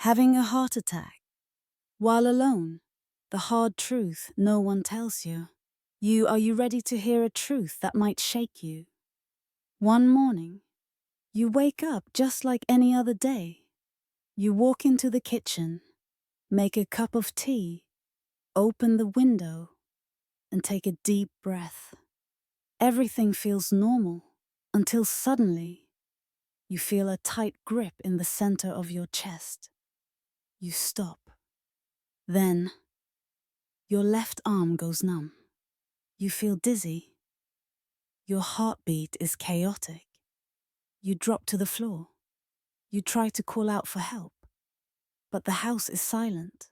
Having a heart attack while alone, the hard truth no one tells you. Are you ready to hear a truth that might shake you? One morning, you wake up just like any other day. You walk into the kitchen, make a cup of tea, open the window, and take a deep breath. Everything feels normal until suddenly you feel a tight grip in the center of your chest. You stop. Then, your left arm goes numb. You feel dizzy. Your heartbeat is chaotic. You drop to the floor. You try to call out for help, but the house is silent.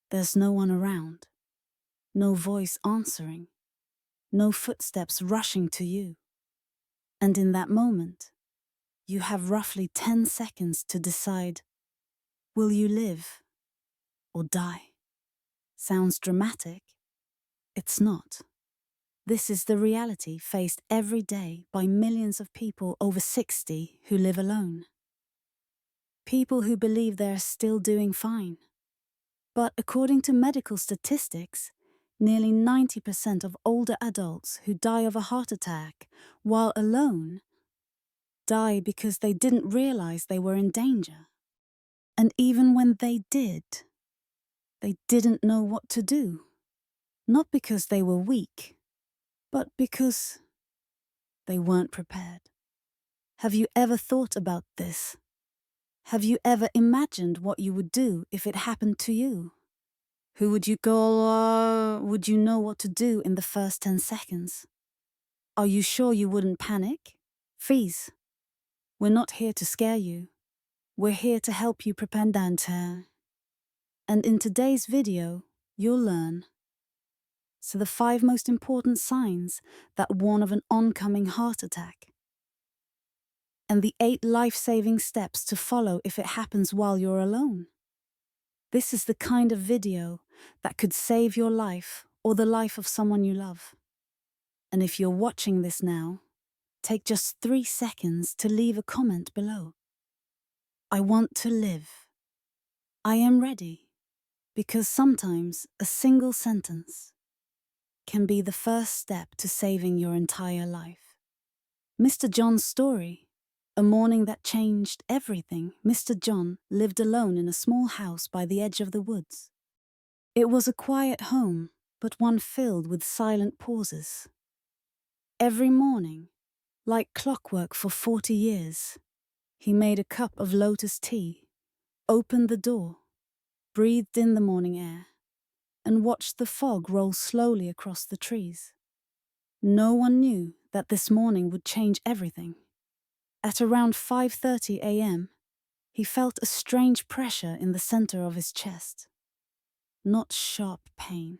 There's no one around. No voice answering. No footsteps rushing to you. And in that moment, you have roughly 10 seconds to decide, will you live or die? Sounds dramatic. It's not. This is the reality faced every day by millions of people over 60 who live alone. People who believe they're still doing fine. But according to medical statistics, nearly 90% of older adults who die of a heart attack while alone die because they didn't realize they were in danger. And even when they didn't know what to do. Not because they were weak, but because they weren't prepared. Have you ever thought about this? Have you ever imagined what you would do if it happened to you? Who would you call? Would you know what to do in the first 10 seconds? Are you sure you wouldn't panic? Freeze. We're not here to scare you. We're here to help you prepare. And in today's video, you'll learn. So the 5 most important signs that warn of an oncoming heart attack. And the 8 life-saving steps to follow if it happens while you're alone. This is the kind of video that could save your life or the life of someone you love. And if you're watching this now, take just 3 seconds to leave a comment below. I want to live. I am ready. Because sometimes a single sentence can be the first step to saving your entire life. Mr. John's story. A morning that changed everything. Mr. John lived alone in a small house by the edge of the woods. It was a quiet home, but one filled with silent pauses. Every morning, like clockwork for 40 years, he made a cup of lotus tea, opened the door, breathed in the morning air, and watched the fog roll slowly across the trees. No one knew that this morning would change everything. At around 5:30 a.m., he felt a strange pressure in the center of his chest. Not sharp pain,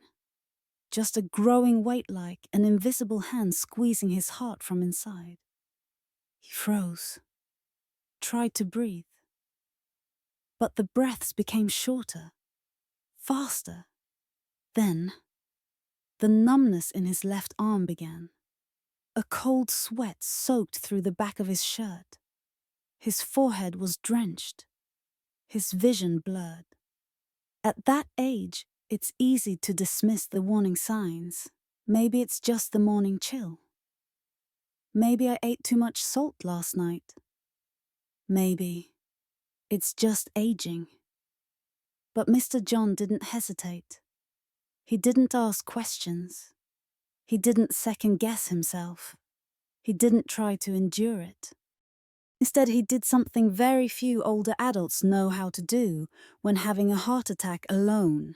just a growing weight like an invisible hand squeezing his heart from inside. He froze, tried to breathe. But the breaths became shorter, faster. Then, the numbness in his left arm began. A cold sweat soaked through the back of his shirt. His forehead was drenched. His vision blurred. At that age, it's easy to dismiss the warning signs. Maybe it's just the morning chill. Maybe I ate too much salt last night. Maybe it's just aging. But Mr. John didn't hesitate. He didn't ask questions. He didn't second-guess himself. He didn't try to endure it. Instead, he did something very few older adults know how to do when having a heart attack alone.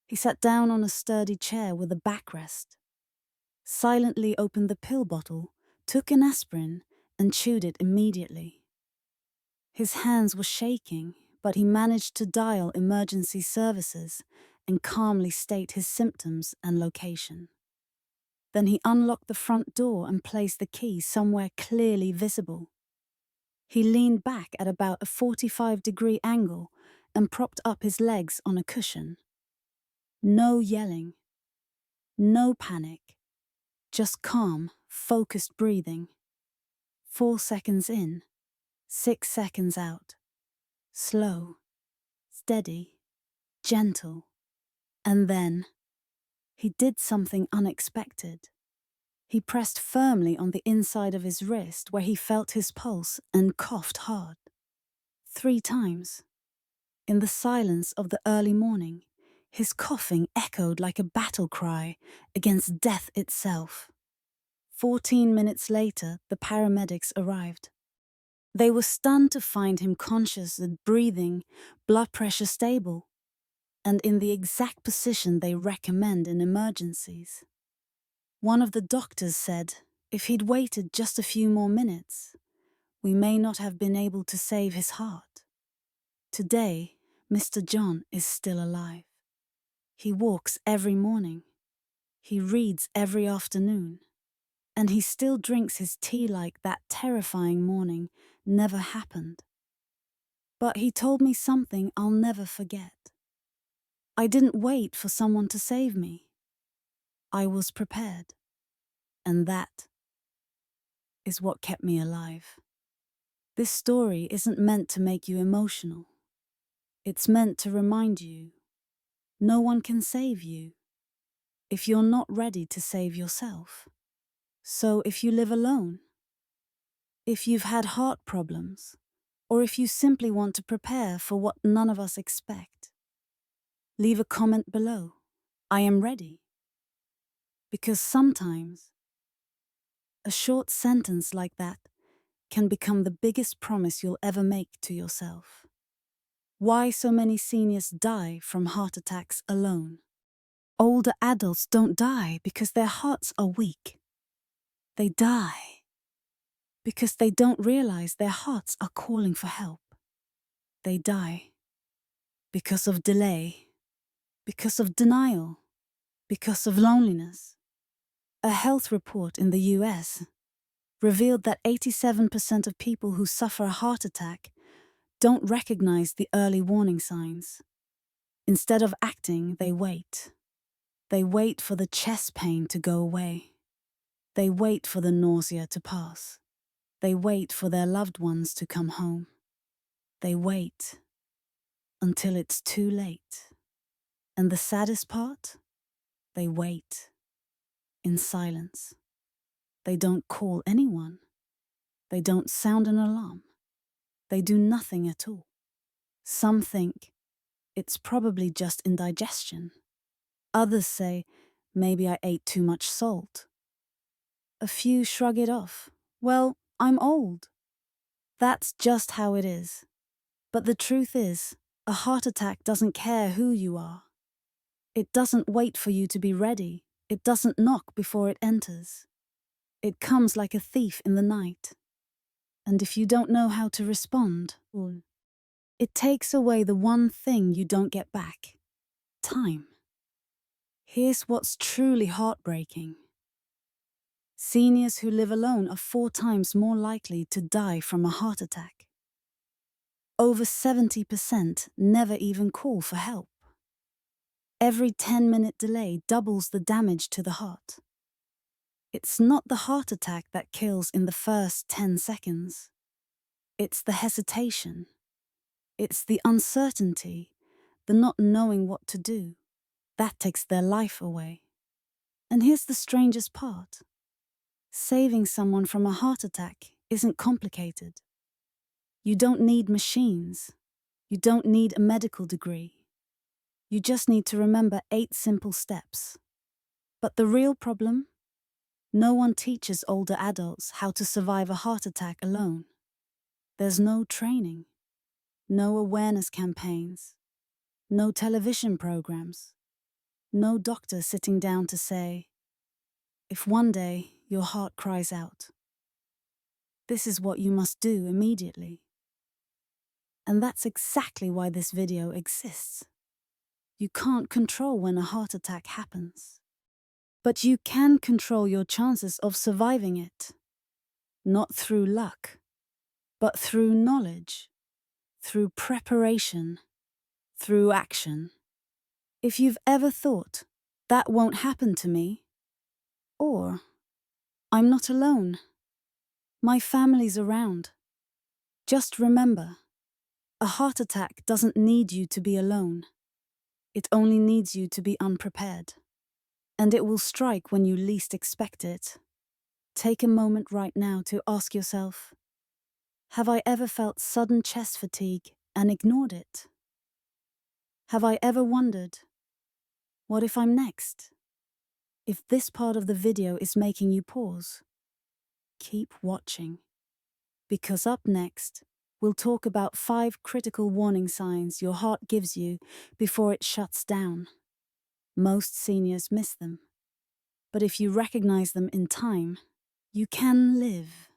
He sat down on a sturdy chair with a backrest, silently opened the pill bottle, took an aspirin, and chewed it immediately. His hands were shaking, but he managed to dial emergency services and calmly state his symptoms and location. Then he unlocked the front door and placed the key somewhere clearly visible. He leaned back at about a 45-degree angle and propped up his legs on a cushion. No yelling, no panic, just calm, focused breathing. 4 seconds in, 6 seconds out. Slow, steady, gentle, and then he did something unexpected. He pressed firmly on the inside of his wrist where he felt his pulse and coughed hard. 3 times. In the silence of the early morning, his coughing echoed like a battle cry against death itself. 14 minutes later, the paramedics arrived. They were stunned to find him conscious and breathing, blood pressure stable, and in the exact position they recommend in emergencies. One of the doctors said, if he'd waited just a few more minutes, we may not have been able to save his heart. Today, Mr. John is still alive. He walks every morning. He reads every afternoon. And he still drinks his tea like that terrifying morning never happened. But he told me something I'll never forget. I didn't wait for someone to save me. I was prepared. And that is what kept me alive. This story isn't meant to make you emotional. It's meant to remind you, no one can save you if you're not ready to save yourself. So if you live alone, if you've had heart problems, or if you simply want to prepare for what none of us expect, leave a comment below. I am ready. Because sometimes a short sentence like that can become the biggest promise you'll ever make to yourself. Why so many seniors die from heart attacks alone? Older adults don't die because their hearts are weak. They die because they don't realize their hearts are calling for help. They die because of delay, because of denial, because of loneliness. A health report in the US revealed that 87% of people who suffer a heart attack don't recognize the early warning signs. Instead of acting, they wait. They wait for the chest pain to go away. They wait for the nausea to pass. They wait for their loved ones to come home. They wait until it's too late. And the saddest part? They wait in silence. They don't call anyone. They don't sound an alarm. They do nothing at all. Some think it's probably just indigestion. Others say, maybe I ate too much salt. A few shrug it off. Well, I'm old. That's just how it is. But the truth is, a heart attack doesn't care who you are. It doesn't wait for you to be ready. It doesn't knock before it enters. It comes like a thief in the night. And if you don't know how to respond, it takes away the one thing you don't get back: time. Here's what's truly heartbreaking. Seniors who live alone are 4 times more likely to die from a heart attack. Over 70% never even call for help. Every 10-minute delay doubles the damage to the heart. It's not the heart attack that kills in the first 10 seconds. It's the hesitation. It's the uncertainty, the not knowing what to do. That takes their life away. And here's the strangest part. Saving someone from a heart attack isn't complicated. You don't need machines. You don't need a medical degree. You just need to remember 8 simple steps. But the real problem? No one teaches older adults how to survive a heart attack alone. There's no training, no awareness campaigns, no television programs, no doctor sitting down to say, if one day your heart cries out, this is what you must do immediately. And that's exactly why this video exists. You can't control when a heart attack happens. But you can control your chances of surviving it. Not through luck, but through knowledge, through preparation, through action. If you've ever thought, that won't happen to me, or I'm not alone, my family's around, just remember, A heart attack doesn't need you to be alone. It only needs you to be unprepared. And it will strike when you least expect it. Take a moment right now to ask yourself, have I ever felt sudden chest fatigue and ignored it? Have I ever wondered, what if I'm next? If this part of the video is making you pause, keep watching. Because up next, we'll talk about 5 critical warning signs your heart gives you before it shuts down. Most seniors miss them. But if you recognize them in time, you can live.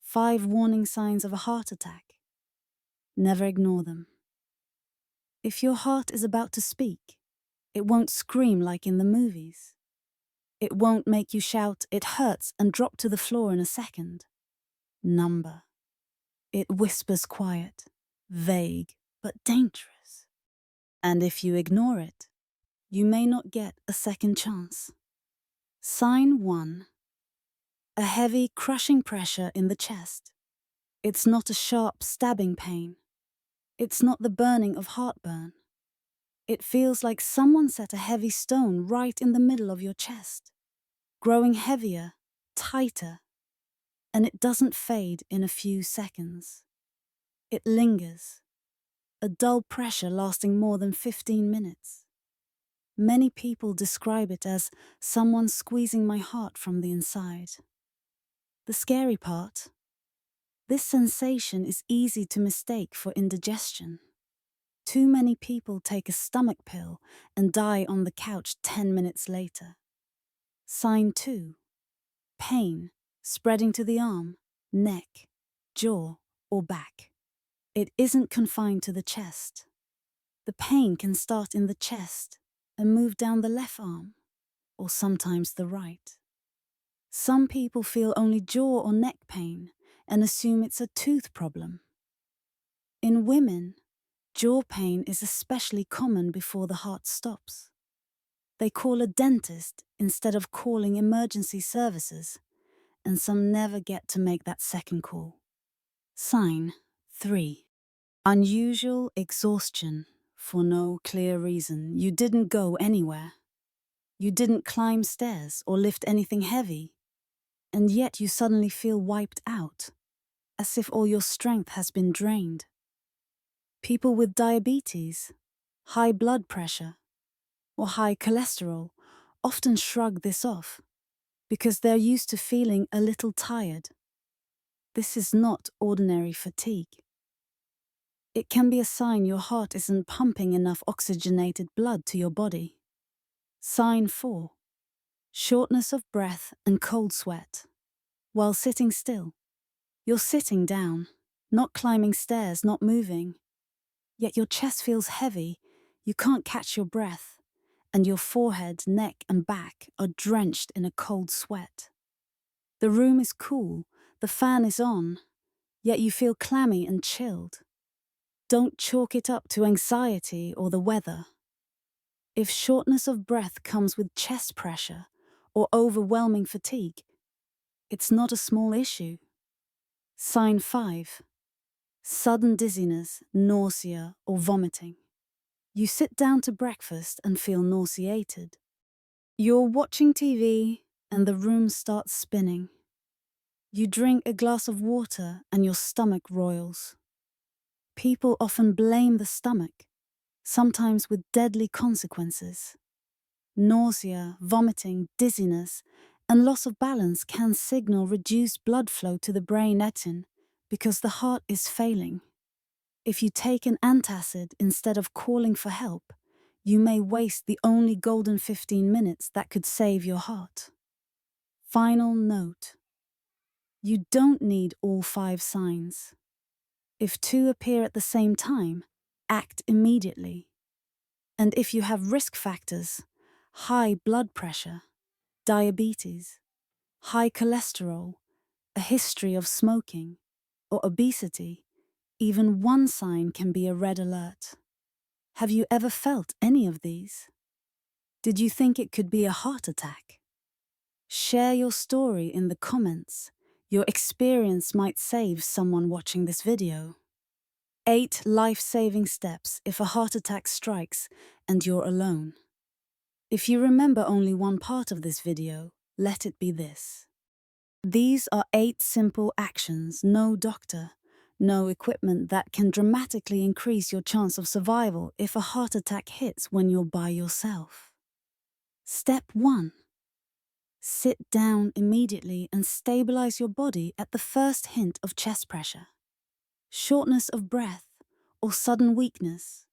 5 warning signs of a heart attack. Never ignore them. If your heart is about to speak, it won't scream like in the movies. It won't make you shout, "It hurts," and drop to the floor in a second. Number. It whispers quiet, vague, but dangerous. And if you ignore it, you may not get a second chance. Sign 1. A heavy, crushing pressure in the chest. It's not a sharp, stabbing pain. It's not the burning of heartburn. It feels like someone set a heavy stone right in the middle of your chest, growing heavier, tighter, and it doesn't fade in a few seconds. It lingers, a dull pressure lasting more than 15 minutes. Many people describe it as someone squeezing my heart from the inside. The scary part? This sensation is easy to mistake for indigestion. Too many people take a stomach pill and die on the couch 10 minutes later. Sign 2. Pain spreading to the arm, neck, jaw, or back. It isn't confined to the chest. The pain can start in the chest and move down the left arm, or sometimes the right. Some people feel only jaw or neck pain and assume it's a tooth problem. In women, jaw pain is especially common before the heart stops. They call a dentist instead of calling emergency services, and some never get to make that second call. Sign 3. Unusual exhaustion for no clear reason. You didn't go anywhere. You didn't climb stairs or lift anything heavy, and yet you suddenly feel wiped out, as if all your strength has been drained. People with diabetes, high blood pressure, or high cholesterol often shrug this off because they're used to feeling a little tired. This is not ordinary fatigue. It can be a sign your heart isn't pumping enough oxygenated blood to your body. Sign 4. Shortness of breath and cold sweat. While sitting still, you're sitting down, not climbing stairs, not moving. Yet your chest feels heavy, you can't catch your breath, and your forehead, neck, and back are drenched in a cold sweat. The room is cool, the fan is on, yet you feel clammy and chilled. Don't chalk it up to anxiety or the weather. If shortness of breath comes with chest pressure or overwhelming fatigue, it's not a small issue. Sign 5. Sudden dizziness, nausea, or vomiting. You sit down to breakfast and feel nauseated. You're watching TV and the room starts spinning. You drink a glass of water and your stomach roils. People often blame the stomach, sometimes with deadly consequences. Nausea, vomiting, dizziness, and loss of balance can signal reduced blood flow to the brain because the heart is failing. If you take an antacid instead of calling for help, you may waste the only golden 15 minutes that could save your heart. Final note. You don't need all 5 signs. If 2 appear at the same time, act immediately. And if you have risk factors, high blood pressure, diabetes, high cholesterol, a history of smoking, or obesity, even one sign can be a red alert. Have you ever felt any of these? Did you think it could be a heart attack? Share your story in the comments. Your experience might save someone watching this video. 8 life-saving steps if a heart attack strikes and you're alone. If you remember only one part of this video, let it be this. These are 8 simple actions, no doctor, no equipment, that can dramatically increase your chance of survival if a heart attack hits when you're by yourself. Step 1. Sit down immediately and stabilize your body at the first hint of chest pressure, shortness of breath, or sudden weakness.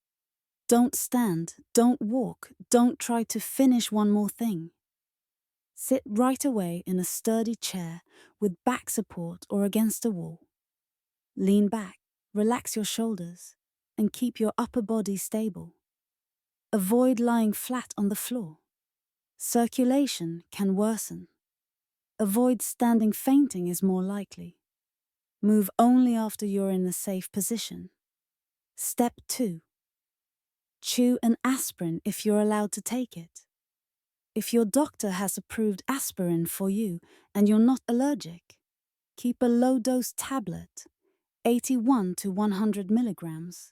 Don't stand, don't walk, don't try to finish one more thing. Sit right away in a sturdy chair with back support or against a wall. Lean back, relax your shoulders, and keep your upper body stable. Avoid lying flat on the floor. Circulation can worsen. Avoid standing. Fainting is more likely. Move only after you're in a safe position. Step 2. Chew an aspirin if you're allowed to take it. If your doctor has approved aspirin for you and you're not allergic, keep a low-dose tablet, 81 to 100 milligrams,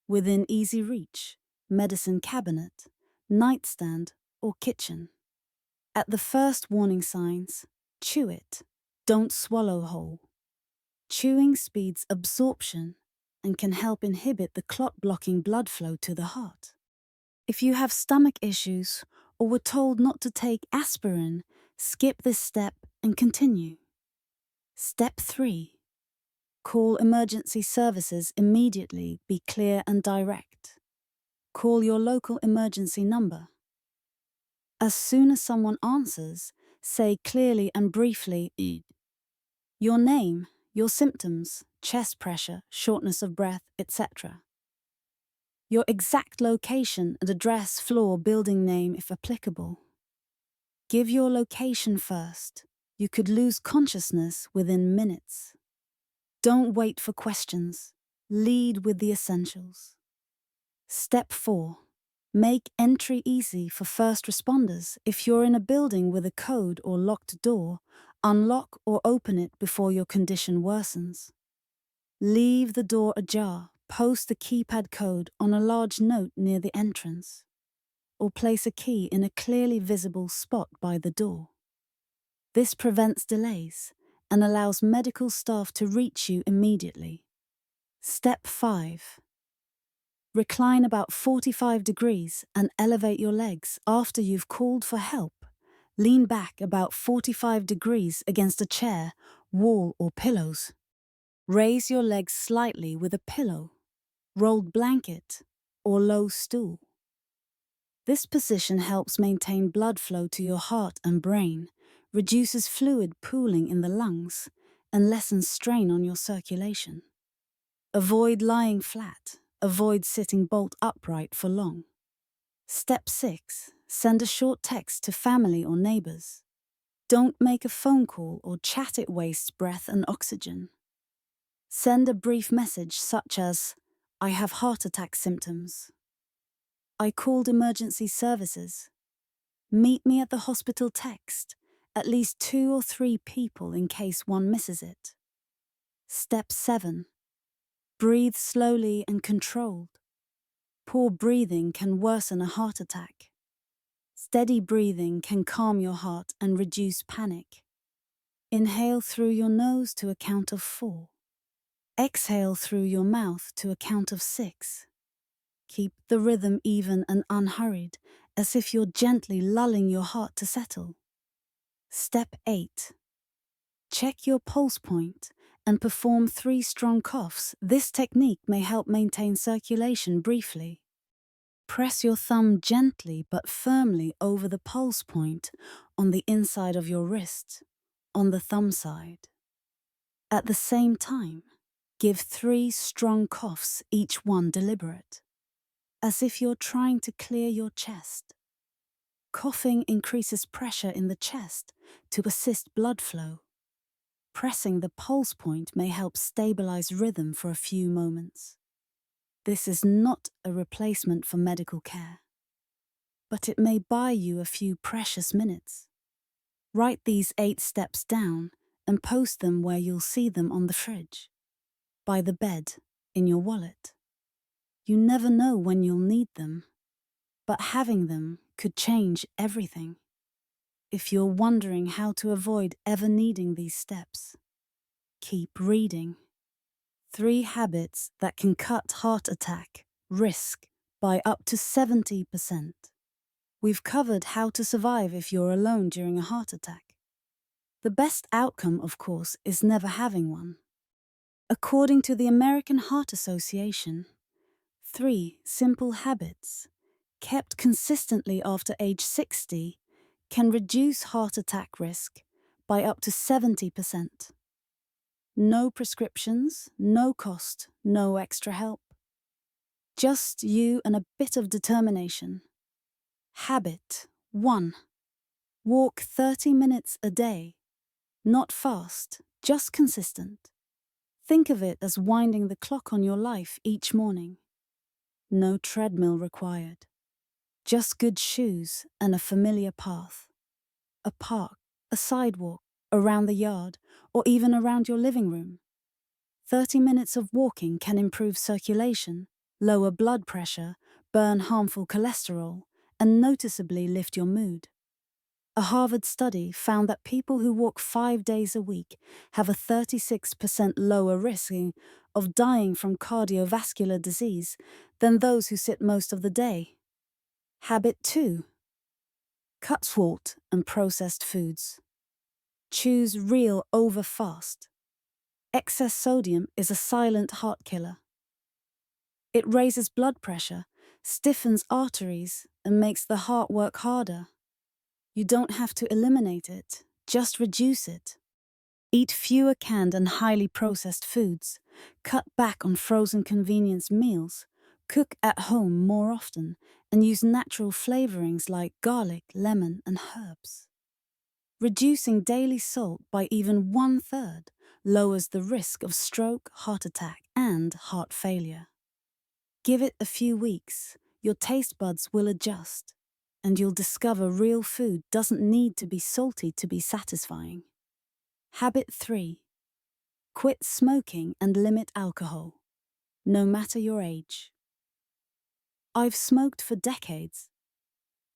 within easy reach, medicine cabinet, nightstand, or kitchen. At the first warning signs, chew it. Don't swallow whole. Chewing speeds absorption and can help inhibit the clot-blocking blood flow to the heart. If you have stomach issues or were told not to take aspirin, skip this step and continue. Step 3. Call emergency services immediately. Be clear and direct. Call your local emergency number. As soon as someone answers, say clearly and briefly your name, your symptoms, chest pressure, shortness of breath, etc. Your exact location and address, floor, building name if applicable. Give your location first. You could lose consciousness within minutes. Don't wait for questions. Lead with the essentials. Step 4. Make entry easy for first responders. If you're in a building with a code or locked door, unlock or open it before your condition worsens. Leave the door ajar. Post the keypad code on a large note near the entrance, or place a key in a clearly visible spot by the door. This prevents delays and allows medical staff to reach you immediately. Step 5. Recline about 45 degrees and elevate your legs after you've called for help. Lean back about 45 degrees against a chair, wall, or pillows. Raise your legs slightly with a pillow, rolled blanket, or low stool. This position helps maintain blood flow to your heart and brain, reduces fluid pooling in the lungs, and lessens strain on your circulation. Avoid lying flat. Avoid sitting bolt upright for long. Step 6. Send a short text to family or neighbors. Don't make a phone call or chat, it wastes breath and oxygen. Send a brief message such as, "I have heart attack symptoms. I called emergency services. Meet me at the hospital." Text at least 2 or 3 people in case one misses it. Step 7. Breathe slowly and controlled. Poor breathing can worsen a heart attack. Steady breathing can calm your heart and reduce panic. Inhale through your nose to a count of 4. Exhale through your mouth to a count of 6. Keep the rhythm even and unhurried, as if you're gently lulling your heart to settle. Step 8. Check your pulse point and perform 3 strong coughs. This technique may help maintain circulation briefly. Press your thumb gently but firmly over the pulse point on the inside of your wrist, on the thumb side. At the same time, give 3 strong coughs, each one deliberate, as if you're trying to clear your chest. Coughing increases pressure in the chest to assist blood flow. Pressing the pulse point may help stabilize rhythm for a few moments. This is not a replacement for medical care, but it may buy you a few precious minutes. Write these 8 steps down and post them where you'll see them: on the fridge, by the bed, in your wallet. You never know when you'll need them, but having them could change everything. If you're wondering how to avoid ever needing these steps, keep reading. 3 habits that can cut heart attack risk by up to 70%. We've covered how to survive if you're alone during a heart attack. The best outcome, of course, is never having one. According to the American Heart Association, 3 simple habits, kept consistently after age 60, can reduce heart attack risk by up to 70%. No prescriptions, no cost, no extra help. Just you and a bit of determination. Habit 1. Walk 30 minutes a day. Not fast, just consistent. Think of it as winding the clock on your life each morning. No treadmill required. Just good shoes and a familiar path. A park, a sidewalk, around the yard, or even around your living room. 30 minutes of walking can improve circulation, lower blood pressure, burn harmful cholesterol, and noticeably lift your mood. A Harvard study found that people who walk 5 days a week have a 36% lower risk of dying from cardiovascular disease than those who sit most of the day. Habit 2. Cut salt and processed foods. Choose real over fast. Excess sodium is a silent heart killer. It raises blood pressure, stiffens arteries, and makes the heart work harder. You don't have to eliminate it, just reduce it. Eat fewer canned and highly processed foods. Cut back on frozen convenience meals. Cook at home more often and use natural flavorings like garlic, lemon, and herbs. Reducing daily salt by even 1/3 lowers the risk of stroke, heart attack, and heart failure. Give it a few weeks, your taste buds will adjust, and you'll discover real food doesn't need to be salty to be satisfying. Habit 3. Quit smoking and limit alcohol, no matter your age. I've smoked for decades.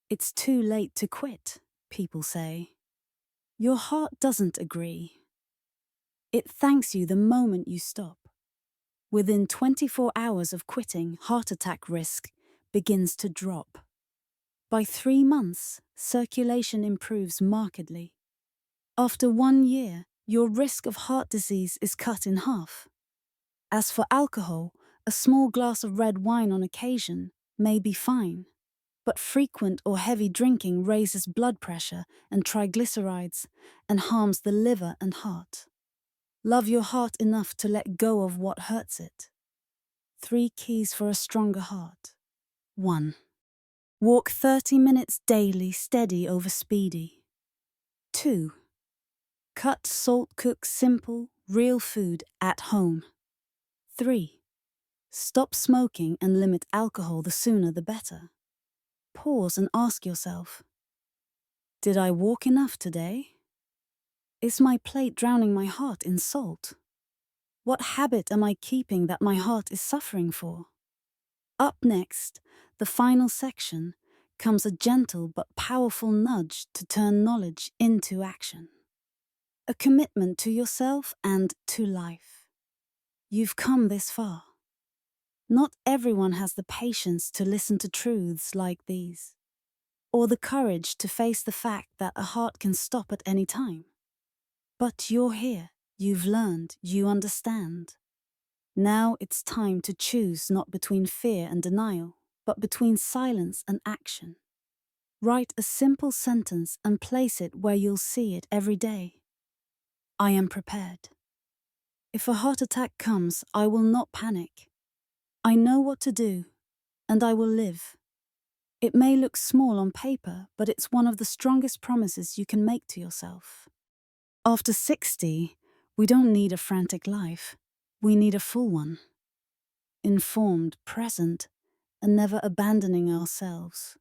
It's too late to quit, people say. Your heart doesn't agree. It thanks you the moment you stop. Within 24 hours of quitting, heart attack risk begins to drop. By 3 months, circulation improves markedly. After 1 year, your risk of heart disease is cut in half. As for alcohol, a small glass of red wine on occasion may be fine, but frequent or heavy drinking raises blood pressure and triglycerides and harms the liver and heart. Love your heart enough to let go of what hurts it. 3 keys for a stronger heart. 1. Walk 30 minutes daily, steady over speedy. 2. Cut, salt, cook simple, real food at home. 3. Stop smoking and limit alcohol, the sooner the better. Pause and ask yourself, did I walk enough today? Is my plate drowning my heart in salt? What habit am I keeping that my heart is suffering for? Up next, the final section, comes a gentle but powerful nudge to turn knowledge into action. A commitment to yourself and to life. You've come this far. Not everyone has the patience to listen to truths like these, or the courage to face the fact that a heart can stop at any time. But you're here, you've learned, you understand. Now it's time to choose not between fear and denial, but between silence and action. Write a simple sentence and place it where you'll see it every day. I am prepared. If a heart attack comes, I will not panic. I know what to do, and I will live. It may look small on paper, but it's one of the strongest promises you can make to yourself. After 60, we don't need a frantic life. We need a full one. Informed, present, and never abandoning ourselves.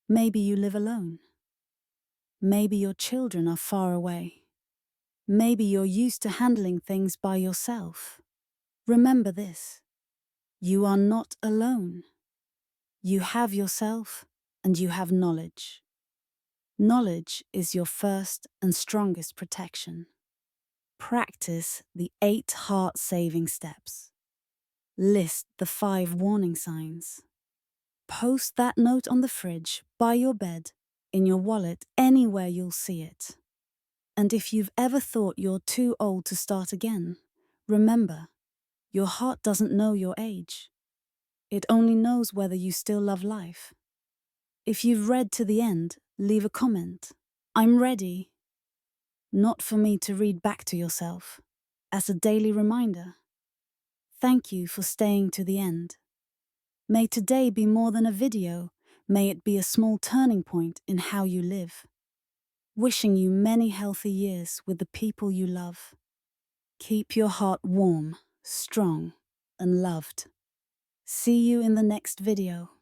Maybe you live alone. Maybe your children are far away. Maybe you're used to handling things by yourself. Remember this: You are not alone. You have yourself and you have knowledge. Knowledge is your first and strongest protection. Practice the 8 heart-saving steps. List the 5 warning signs. Post that note on the fridge, by your bed, in your wallet, anywhere you'll see it. And if you've ever thought you're too old to start again, remember, your heart doesn't know your age. It only knows whether you still love life. If you've read to the end, leave a comment. I'm ready. Not for me to read back to yourself, as a daily reminder. Thank you for staying to the end. May today be more than a video. May it be a small turning point in how you live. Wishing you many healthy years with the people you love. Keep your heart warm, strong, and loved. See you in the next video.